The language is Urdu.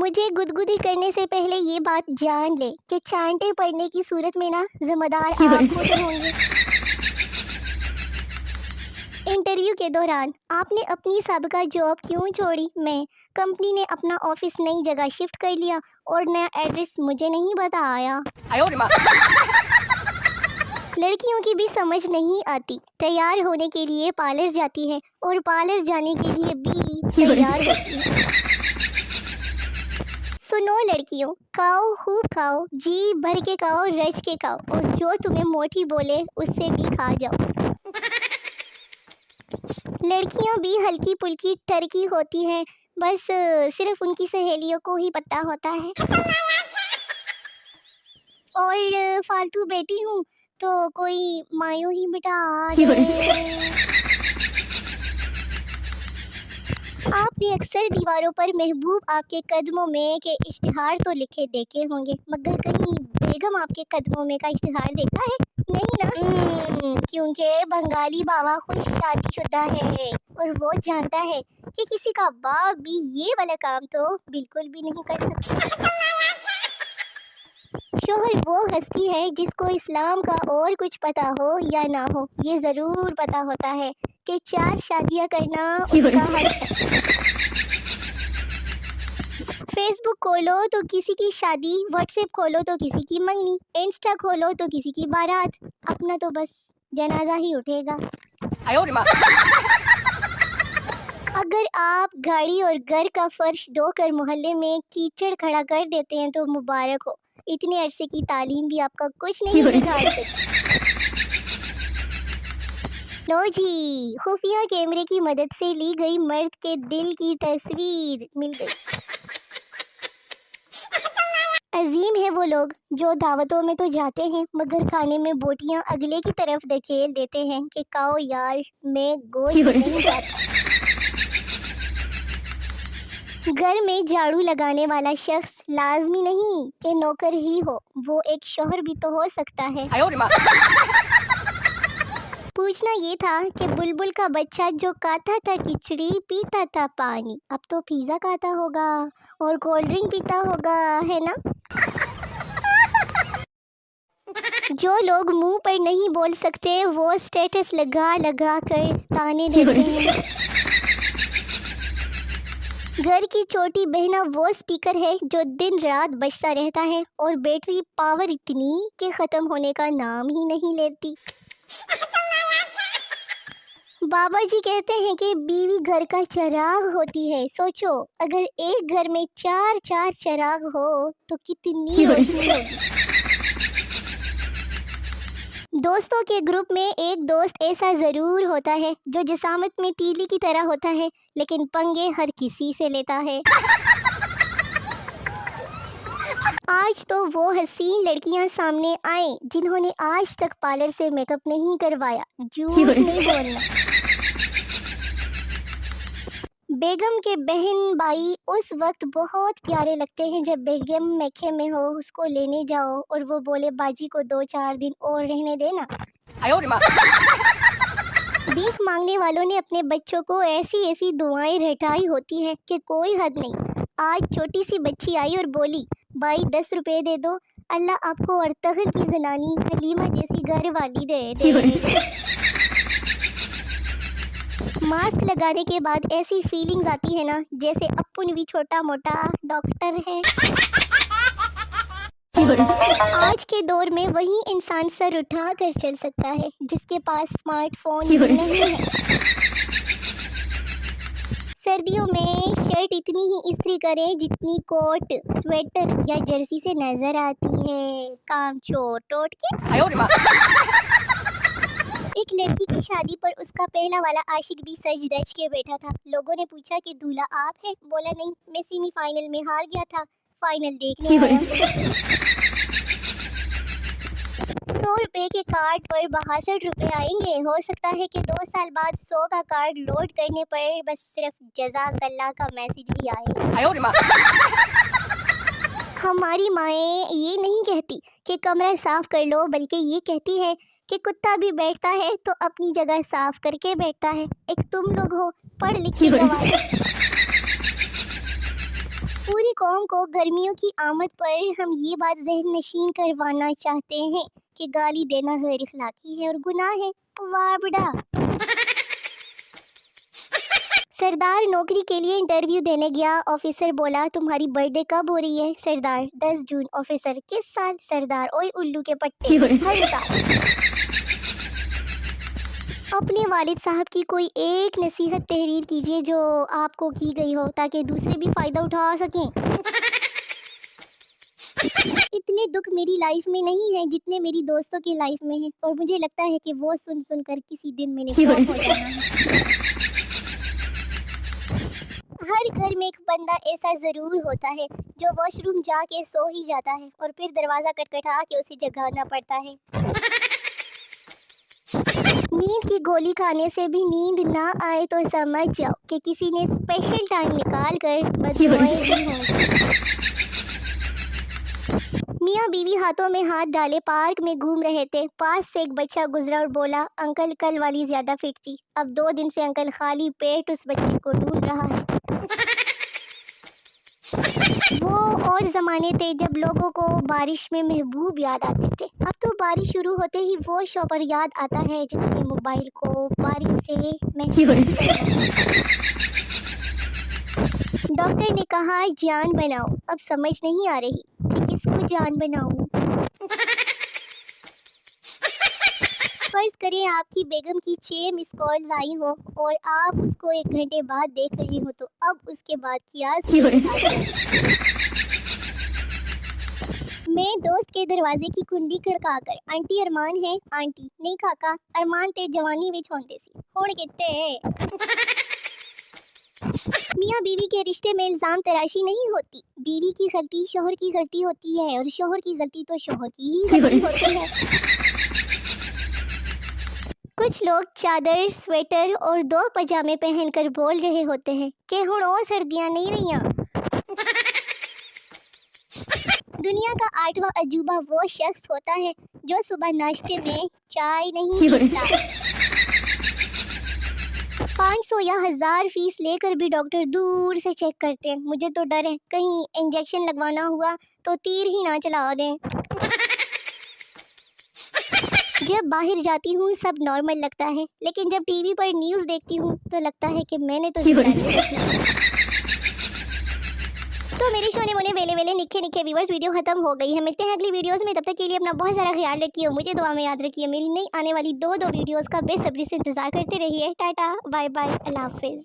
مجھے گدگدی کرنے سے پہلے یہ بات جان لے کہ چانٹے پڑنے کی صورت میں نا ذمہ دار آپ خود ہوں گے۔ انٹرویو کے دوران آپ نے اپنی سابقہ جاب کیوں چھوڑی؟ میں کمپنی نے اپنا آفس نئی جگہ شفٹ کر لیا اور نیا ایڈریس مجھے نہیں بتایا۔ لڑکیوں کی بھی سمجھ نہیں آتی، تیار ہونے کے لیے پارلر جاتی ہے اور پارلر جانے کے لیے بھی تیار ہوتی ہے۔ سنو لڑکیوں، کھاؤ خوب کھاؤ، جی بھر کے کھاؤ، رج کے کھاؤ، اور جو تمہیں موٹی بولے اس سے بھی کھا جاؤ۔ لڑکیاں بھی ہلکی پلکی ٹرکی ہوتی ہیں، بس صرف ان کی سہیلیوں کو ہی پتہ ہوتا ہے۔ اور فالتو بیٹی ہوں تو کوئی مایوں ہی بٹا دے۔ آپ نے اکثر دیواروں پر محبوب آپ کے قدموں میں کے اشتہار تو لکھے دیکھے ہوں گے، مگر کہیں بیگم آپ کے قدموں میں کا اشتہار دیکھا ہے؟ نہیں نا، کیونکہ بنگالی باوا خوش شادی شدہ ہے اور وہ جانتا ہے کہ کسی کا باپ بھی یہ والا کام تو بالکل بھی نہیں کر سکتا۔ شوہر وہ ہستی ہے جس کو اسلام کا اور کچھ پتہ ہو یا نہ ہو، یہ ضرور پتہ ہوتا ہے کہ 4 شادیاں کرنا اس کا حق ہے۔ فیس بک کھولو تو کسی کی شادی، واٹس ایپ کھولو تو کسی کی منگنی، انسٹا کھولو تو کسی کی بارات، اپنا تو بس جنازہ ہی اٹھے گا۔ اگر آپ گاڑی اور گھر کا فرش دھو کر محلے میں کیچڑ کھڑا کر دیتے ہیں تو مبارک ہو، اتنے عرصے کی تعلیم بھی آپ کا کچھ نہیں بگاڑ سکتی۔ لو جی، خفیہ کیمرے کی مدد سے لی گئی مرد کے دل کی تصویر مل گئی۔ عظیم ہے وہ لوگ جو دعوتوں میں تو جاتے ہیں مگر کھانے میں بوٹیاں اگلے کی طرف دھکیل دیتے ہیں کہ کھاؤ یار، میں گوشت نہیں کھاتا۔ گھر میں جھاڑو لگانے والا شخص لازمی نہیں کہ نوکر ہی ہو، وہ ایک شوہر بھی تو ہو سکتا ہے۔ پوچھنا یہ تھا کہ بلبل کا بچہ جو کھاتا تھا کھچڑی پیتا تھا پانی، اب تو پیزا کھاتا ہوگا اور کولڈ ڈرنک پیتا ہوگا، ہے نا؟ جو لوگ منہ پر نہیں بول سکتے وہ سٹیٹس لگا لگا کر تانے دیتے ہیں۔ گھر کی چھوٹی بہنا وہ اسپیکر ہے جو دن رات بجتا رہتا ہے اور بیٹری پاور اتنی کہ ختم ہونے کا نام ہی نہیں لیتی۔ بابا جی کہتے ہیں کہ بیوی گھر کا چراغ ہوتی ہے۔ سوچو اگر ایک گھر میں 4 چراغ ہو تو کتنی روشنی ہوگی۔ دوستوں کے گروپ میں ایک دوست ایسا ضرور ہوتا ہے جو جسامت میں تیلی کی طرح ہوتا ہے لیکن پنگے ہر کسی سے لیتا ہے۔ آج تو وہ حسین لڑکیاں سامنے آئیں جنہوں نے آج تک پارلر سے میک اپ نہیں کروایا، جھوٹ نہیں بولنا۔ بیگم کے بہن بھائی اس وقت بہت پیارے لگتے ہیں جب بیگم میکے میں ہو، اس کو لینے جاؤ اور وہ بولے باجی کو 2-4 دن اور رہنے دینا۔ بھیک مانگنے والوں نے اپنے بچوں کو ایسی دعائیں رٹائی ہوتی ہیں کہ کوئی حد نہیں۔ آج چھوٹی سی بچی آئی اور بولی بھائی 10 روپے دے دو، اللہ آپ کو ارطغرل کی زنانی حلیمہ جیسی گھر والی دے دے۔ ماسک لگانے کے بعد ایسی فیلنگز آتی ہے نا جیسے اپن بھی چھوٹا موٹا ڈاکٹر ہے۔ آج کے دور میں وہی انسان سر اٹھا کر چل سکتا ہے جس کے پاس اسمارٹ فون نہیں ہے۔ سردیوں میں شرٹ اتنی ہی استری کریں جتنی کوٹ، سویٹر یا جرسی سے نظر آتی ہے۔ کام چور ٹوٹ کے۔ ایک لڑکی کی شادی پر اس کا پہلا والا عاشق بھی سج دج کے بیٹھا تھا۔ لوگوں نے پوچھا کہ دولہا آپ ہیں؟ بولا نہیں، میں سیمی فائنل میں ہار گیا تھا، فائنل دیکھنے آیا۔ 100 روپے کے کارڈ پر 62 روپے آئیں گے۔ ہو سکتا ہے کہ 2 سال بعد 100 کا کارڈ لوڈ کرنے پر بس صرف جزاک اللہ کا میسج بھی آئے۔ ہماری مائیں یہ نہیں کہتی کہ کمرہ صاف کر لو، بلکہ یہ کہتی ہے کہ کتا بھی بیٹھتا ہے تو اپنی جگہ صاف کر کے بیٹھتا ہے۔ ایک تم لوگ ہو پڑھ لکھ کے گوارے۔ پوری قوم کو گرمیوں کی آمد پر ہم یہ بات ذہن نشین کروانا چاہتے ہیں کہ گالی دینا غیر اخلاقی ہے اور گناہ ہے۔ واہ بڑا۔ سردار نوکری کے لیے انٹرویو دینے گیا، آفیسر بولا تمہاری برتھ ڈے کب ہو رہی ہے؟ سردار 10 جون۔ آفیسر کس سال؟ سردار اوئے الو کے پٹے، ہر سال۔ اپنے والد صاحب کی کوئی ایک نصیحت تحریر کیجیے جو آپ کو کی گئی ہو تاکہ دوسرے بھی فائدہ اٹھا سکیں۔ اتنے دکھ میری لائف میں نہیں ہیں جتنے میری دوستوں کی لائف میں ہیں، اور مجھے لگتا ہے کہ وہ سن سن کر کسی دن میں نے فوت ہو جانا ہے۔ ہر گھر میں ایک بندہ ایسا ضرور ہوتا ہے جو واش روم جا کے سو ہی جاتا ہے اور پھر دروازہ کٹکھٹا کے اسے جگانا پڑتا ہے۔ نیند کی گولی کھانے سے بھی نیند نہ آئے تو سمجھ جاؤ کہ کسی نے اسپیشل ٹائم نکال کر بددعائیں دی ہوں۔ میاں بیوی ہاتھوں میں ہاتھ ڈالے پارک میں گھوم رہے تھے، پاس سے ایک بچہ گزرا اور بولا انکل کل والی زیادہ فٹ تھی، اب 2 دن سے انکل خالی پیٹ اس بچے کو ڈھونڈ رہا ہے۔ وہ اور زمانے تھے جب لوگوں کو بارش میں محبوب یاد آتے تھے، اب تو بارش شروع ہوتے ہی وہ شوپر یاد آتا ہے جس میں موبائل کو بارش سے محفوظ کرنا۔ ڈاکٹر نے کہا جان بناؤ، اب سمجھ نہیں آ رہی کہ کس کو جان بناؤں۔ فرض کریں آپ کی بیگم کی 6 مس کالز آئی ہو اور آپ اس کو 1 گھنٹے بعد دیکھ رہے ہو، تو اب اس کے بعد کیا صورت ہے؟ میں دوست کے دروازے کی کنڈی کھڑکا کر آنٹی ارمان ہے؟ آنٹی نہیں کھاکا ارمان تے جوانی وچ ہوندے سی، ہن کتے؟ میاں بیوی کے رشتے میں الزام تراشی نہیں ہوتی، بیوی کی غلطی شوہر کی غلطی ہوتی ہے اور شوہر کی غلطی تو شوہر کی ہی غلطی ہوتی ہے۔ کچھ لوگ چادر، سویٹر اور 2 پجامے پہن کر بول رہے ہوتے ہیں کہ ہن او سردیاں نہیں رہیاں۔ دنیا کا 8واں عجوبہ وہ شخص ہوتا ہے جو صبح ناشتے میں چائے نہیں پیتا۔ 500 یا 1000 فیس لے کر بھی ڈاکٹر دور سے چیک کرتے ہیں، مجھے تو ڈر ہے کہیں انجیکشن لگوانا ہوا تو تیر ہی نہ چلا دیں۔ جب باہر جاتی ہوں سب نارمل لگتا ہے، لیکن جب ٹی وی پر نیوز دیکھتی ہوں تو لگتا ہے کہ میں نے تو تو میرے شونے مونے ویلے ویلے نکھے نکھے ویورز ویڈیو ختم ہو گئی ہے، ملتے ہیں اگلی ویڈیوز میں، تب تک کے لیے اپنا بہت سارا خیال رکھیے اور مجھے دعا میں یاد رکھیے۔ میری نئی آنے والی 2 ویڈیوز کا بے صبری سے انتظار کرتے رہیے۔ ٹاٹا، بائے بائے، اللہ حافظ۔